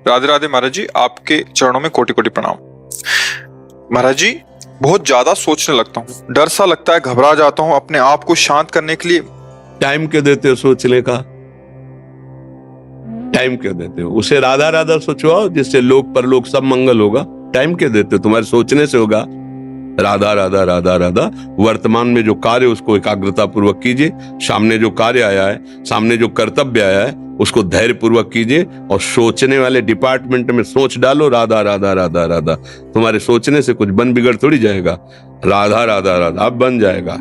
राधे राधे महाराज जी, आपके चरणों में कोटि कोटि प्रणाम। महाराज जी, बहुत ज्यादा सोचने लगता हूँ, डर सा लगता है, घबरा जाता हूँ। अपने आप को शांत करने के लिए टाइम क्यों देते हो सोचने का? टाइम क्यों देते हो? उसे राधा राधा सोचवाओ, जिससे लोक परलोक सब मंगल होगा। टाइम क्यों देते हो? तुम्हारे सोचने से होगा। राधा राधा राधा राधा। वर्तमान में जो कार्य उसको एकाग्रता पूर्वक कीजिए। सामने जो कार्य आया है, सामने जो कर्तव्य आया है, उसको धैर्य पूर्वक कीजिए। और सोचने वाले डिपार्टमेंट में सोच डालो राधा राधा राधा राधा। तुम्हारे सोचने से कुछ बन बिगड़ थोड़ी जाएगा। राधा राधा राधा अब बन जाएगा,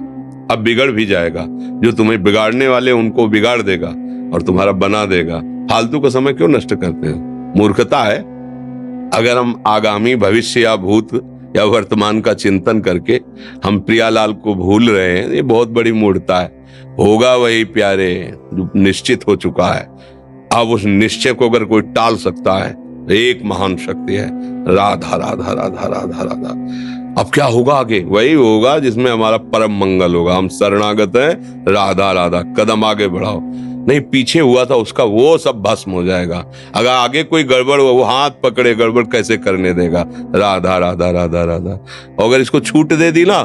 अब बिगड़ भी जाएगा। जो तुम्हें बिगाड़ने वाले उनको बिगाड़ देगा और तुम्हारा बना देगा। फालतू का समय क्यों नष्ट करते हो? मूर्खता है। अगर हम आगामी भविष्य या भूत या वर्तमान का चिंतन करके हम प्रियालाल को भूल रहे हैं, ये बहुत बड़ी मूर्खता है। होगा वही प्यारे जो निश्चित हो चुका है। अब उस निश्चय को अगर कोई टाल सकता है, एक महान शक्ति है। राधा राधा राधा राधा राधा। अब क्या होगा आगे? वही होगा जिसमें हमारा परम मंगल होगा। हम शरणागत हैं, राधा राधा। कदम आगे बढ़ाओ। नहीं, पीछे हुआ था उसका वो सब भस्म हो जाएगा। अगर आगे कोई गड़बड़ हुआ, वो हाथ पकड़े गड़बड़ कैसे करने देगा? राधा राधा राधा राधा। और अगर इसको छूट दे दी ना,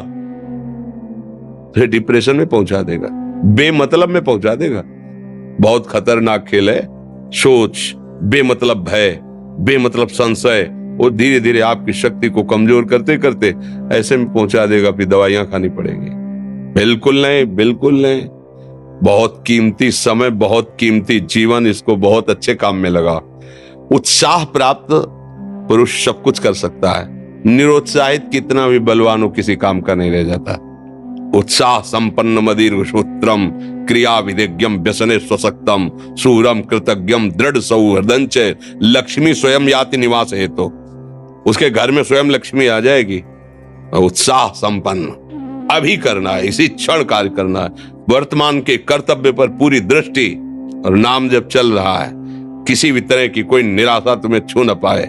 तो डिप्रेशन में पहुंचा देगा, बेमतलब में पहुंचा देगा। बहुत खतरनाक खेल है। सोच, बेमतलब भय, बेमतलब संशय, वो धीरे धीरे आपकी शक्ति को कमजोर करते करते ऐसे में पहुंचा देगा, फिर दवाइयां खानी पड़ेगी। बिल्कुल नहीं, बिल्कुल नहीं। बहुत कीमती समय, बहुत कीमती जीवन, इसको बहुत अच्छे काम में लगा। उत्साह प्राप्त पुरुष सब कुछ कर सकता है। निरुत्साहित कितना भी बलवान हो, किसी काम का नहीं रह जाता। उत्साह संपन्न मदीर्घ सूत्रम क्रिया विधिज्ञम व्यसने स्वसक्तम सूरम कृतज्ञम दृढ़ सौहृदंच लक्ष्मी स्वयं याति निवास हेतु। उसके घर में स्वयं लक्ष्मी आ जाएगी। उत्साह संपन्न अभी करना है, इसी क्षण कार्य करना है। वर्तमान के कर्तव्य पर पूरी दृष्टि, और नाम जब चल रहा है, किसी भी तरह की कोई निराशा तुम्हें छू न पाए।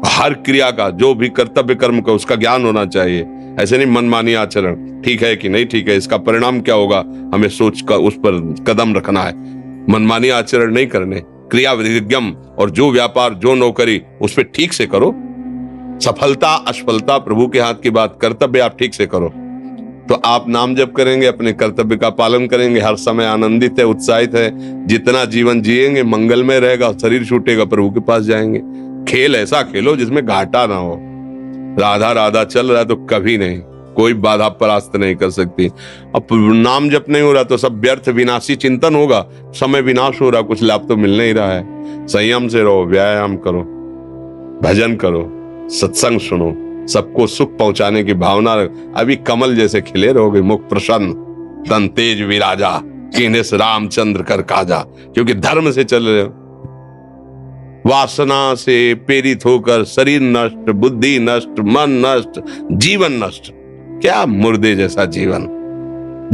हर क्रिया का, जो भी कर्तव्य कर्म का, उसका ज्ञान होना चाहिए। ऐसे नहीं मनमानी आचरण, ठीक है कि नहीं ठीक है, इसका परिणाम क्या होगा, हमें सोच कर उस पर कदम रखना है। मनमानी आचरण नहीं करने। क्रिया विधिज्ञम, और जो व्यापार जो नौकरी उस पर ठीक से करो। सफलता असफलता प्रभु के हाथ की बात, कर्तव्य आप ठीक से करो तो आप नाम जप करेंगे, अपने कर्तव्य का पालन करेंगे, हर समय आनंदित है, उत्साहित है। जितना जीवन जिएंगे मंगलमय रहेगा। शरीर छूटेगा, प्रभु के पास जाएंगे। खेल ऐसा खेलो जिसमें घाटा ना हो। राधा राधा चल रहा है तो कभी नहीं, कोई बाधा परास्त नहीं कर सकती। अब नाम जप नहीं हो रहा तो सब व्यर्थ विनाशी चिंतन होगा। समय विनाश हो रहा, कुछ लाभ तो मिल नहीं रहा है। संयम से रहो, व्यायाम करो, भजन करो, सत्संग सुनो, सबको सुख पहुंचाने की भावना। अभी कमल जैसे खिले रहोगे, मुख प्रसन्न, तन तेज विराजा, कीनेस रामचंद्र कर काजा। क्योंकि धर्म से चल रहे हो। वासना से प्रेरित होकर शरीर नष्ट, बुद्धि नष्ट, मन नष्ट, जीवन नष्ट। क्या मुर्दे जैसा जीवन,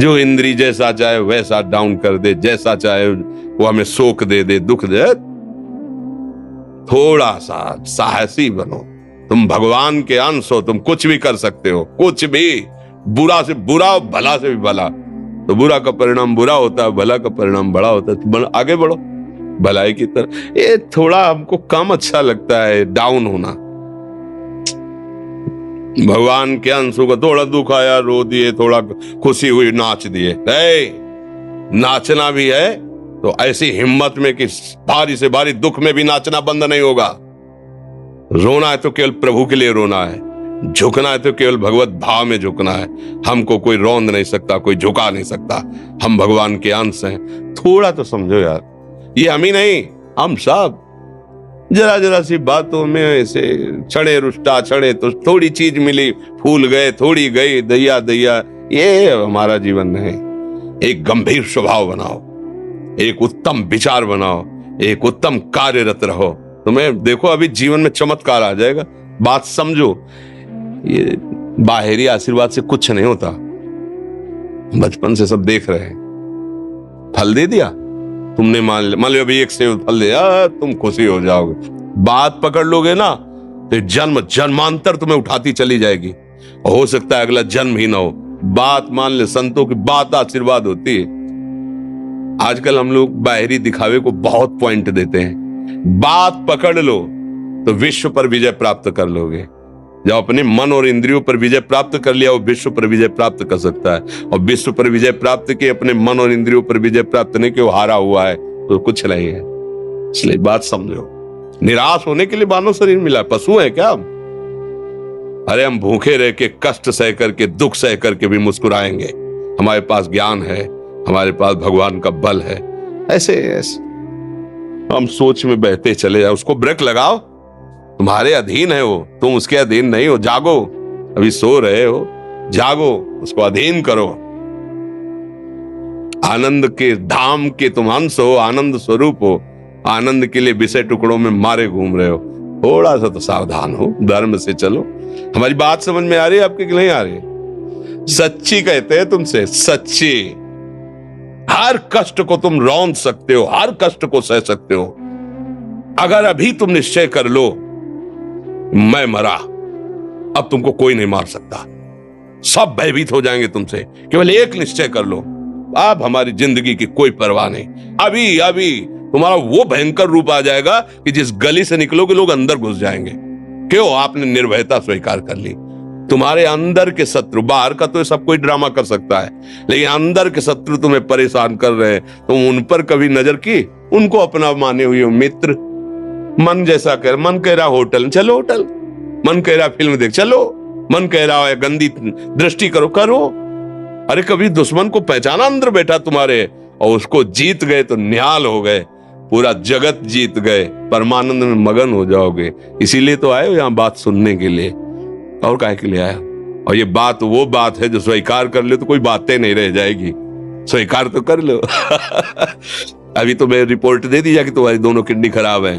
जो इंद्री जैसा चाहे वैसा डाउन कर दे, जैसा चाहे वो हमें शोक दे दे, दुख दे। थोड़ा सा साहसी बनो। तुम भगवान के अंश हो, तुम कुछ भी कर सकते हो, कुछ भी। बुरा से बुरा, भला से भी भला। तो बुरा का परिणाम बुरा होता है, भला का परिणाम बड़ा होता है। तो आगे बढ़ो भलाई की तरफ। ये थोड़ा हमको कम अच्छा लगता है डाउन होना। भगवान के अंशों का थोड़ा दुख आया, रो दिए, थोड़ा खुशी हुई, नाच दिए। नाचना भी है तो ऐसी हिम्मत में कि भारी से भारी दुख में भी नाचना बंद नहीं होगा। रोना है तो केवल प्रभु के लिए रोना है, झुकना है तो केवल भगवत भाव में झुकना है। हमको कोई रौंद नहीं सकता, कोई झुका नहीं सकता। हम भगवान के अंश हैं। थोड़ा तो समझो यार, ये हम ही नहीं, हम सब जरा जरा सी बातों में ऐसे छड़े रुष्टा, छड़े तो थोड़ी चीज मिली, फूल गए, थोड़ी गई, दैया दैया। ये हमारा जीवन नहीं। एक गंभीर स्वभाव बनाओ, एक उत्तम विचार बनाओ, एक उत्तम कार्यरत रहो। तुम्हें देखो अभी जीवन में चमत्कार आ जाएगा। बात समझो, ये बाहरी आशीर्वाद से कुछ नहीं होता। बचपन से सब देख रहे हैं। फल दे दिया तुमने, मान लो अभी एक सेब फल दिया, तुम खुशी हो जाओगे। बात पकड़ लोगे ना तो जन्म जन्मांतर तुम्हें उठाती चली जाएगी। हो सकता है अगला जन्म ही ना हो। बात मान ले, संतों की बात आशीर्वाद होती है। आजकल हम लोग बाहरी दिखावे को बहुत पॉइंट देते हैं। बात पकड़ लो तो विश्व पर विजय प्राप्त कर लोगे। जब अपने मन और इंद्रियों पर विजय प्राप्त कर लिया, वो विश्व पर विजय प्राप्त कर सकता है। और विश्व पर विजय प्राप्त किए, अपने मन और इंद्रियों पर विजय प्राप्त नहीं कि वो हारा हुआ है तो कुछ नहीं है। इसलिए बात समझो, निराश होने के लिए मानव शरीर मिला, पशु है क्या हम? अरे हम भूखे रह के, कष्ट सह करके, दुख सह करके भी मुस्कुराएंगे। हमारे पास ज्ञान है, हमारे पास भगवान का बल है। ऐसे हम सोच में बहते चले जाओ, उसको ब्रेक लगाओ। तुम्हारे अधीन है वो, तुम उसके अधीन नहीं हो। जागो, अभी सो रहे हो, जागो, उसको अधीन करो। आनंद के धाम के तुम अंश हो, आनंद स्वरूप हो। आनंद के लिए विषय टुकड़ों में मारे घूम रहे हो। थोड़ा सा तो सावधान हो, धर्म से चलो। हमारी बात समझ में आ रही है आपके कि नहीं आ रही? सच्ची कहते हैं तुमसे, सच्ची। हर कष्ट को तुम रौंद सकते हो, हर कष्ट को सह सकते हो। अगर अभी तुम निश्चय कर लो मैं मरा, अब तुमको कोई नहीं मार सकता। सब भयभीत हो जाएंगे तुमसे। केवल एक निश्चय कर लो, अब हमारी जिंदगी की कोई परवाह नहीं। अभी अभी तुम्हारा वो भयंकर रूप आ जाएगा कि जिस गली से निकलोगे लोग अंदर घुस जाएंगे। क्यों? आपने निर्भयता स्वीकार कर ली। तुम्हारे अंदर के शत्रु, बाहर का तो सब कोई ड्रामा कर सकता है, लेकिन अंदर के शत्रु तुम्हें परेशान कर रहे हैं, तुम उन पर कभी नजर की? उनको अपना माने हुए मित्र। मन जैसा कर, मन कह रहा होटल चलो, होटल। मन कह रहा फिल्म देख चलो, मन कह रहा है गंदी दृष्टि करो, करो। अरे कभी दुश्मन को पहचाना अंदर बैठा तुम्हारे, और उसको जीत गए तो निहाल हो गए, पूरा जगत जीत गए, परमानंद में मगन हो जाओगे। इसीलिए तो आए हो यहाँ बात सुनने के लिए, और काहे के लिए आया? और ये बात वो बात है जो स्वीकार कर ले तो कोई बातें नहीं रह जाएगी। स्वीकार तो कर लो। अभी तो मैं रिपोर्ट दे दी कि तुम्हारी दोनों किडनी खराब है,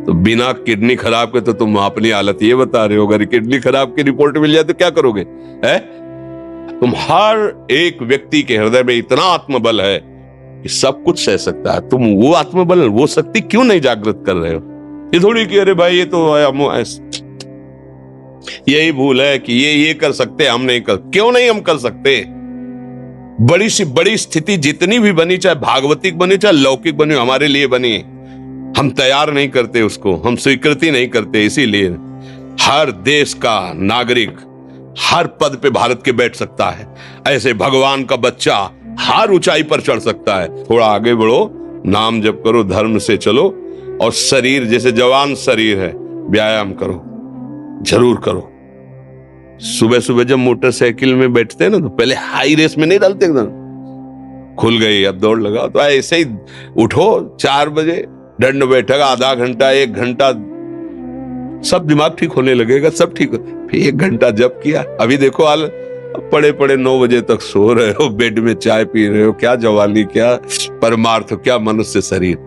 तो बिना किडनी खराब के तो तुम अपनी हालत ये बता रहे हो। अगर किडनी खराब की रिपोर्ट मिल जाए तो क्या करोगे? है तुम हर एक व्यक्ति के हृदय में इतना आत्मबल है कि सब कुछ सह सकता है। तुम वो आत्मबल, वो शक्ति क्यों नहीं जागृत कर रहे हो? ये थोड़ी कि अरे भाई ये तो यही भूल है कि ये कर सकते, हम नहीं कर। क्यों नहीं हम कर सकते? बड़ी सी बड़ी स्थिति जितनी भी बनी, चाहे भागवतिक बनी चाहे लौकिक बनी, हमारे लिए बनी, हम तैयार नहीं करते उसको, हम स्वीकृति नहीं करते। इसीलिए हर देश का नागरिक हर पद पे भारत के बैठ सकता है। ऐसे भगवान का बच्चा हर ऊंचाई पर चढ़ सकता है। थोड़ा आगे बढ़ो, नाम जप करो, धर्म से चलो, और शरीर जैसे जवान शरीर है, व्यायाम करो, जरूर करो। सुबह सुबह जब मोटरसाइकिल में बैठते हैं ना, तो पहले हाई रेस में नहीं डालते, एकदम खुल गई अब दौड़ लगाओ। तो ऐसे ही उठो 4 बजे, दंड बैठक आधा घंटा 1 घंटा, सब दिमाग ठीक होने लगेगा, सब ठीक। फिर 1 घंटा जप किया। अभी देखो हाल, पड़े पड़े 9 बजे तक सो रहे हो, बेड में चाय पी रहे हो। क्या जवानी, क्या परमार्थ, क्या मनुष्य शरीर।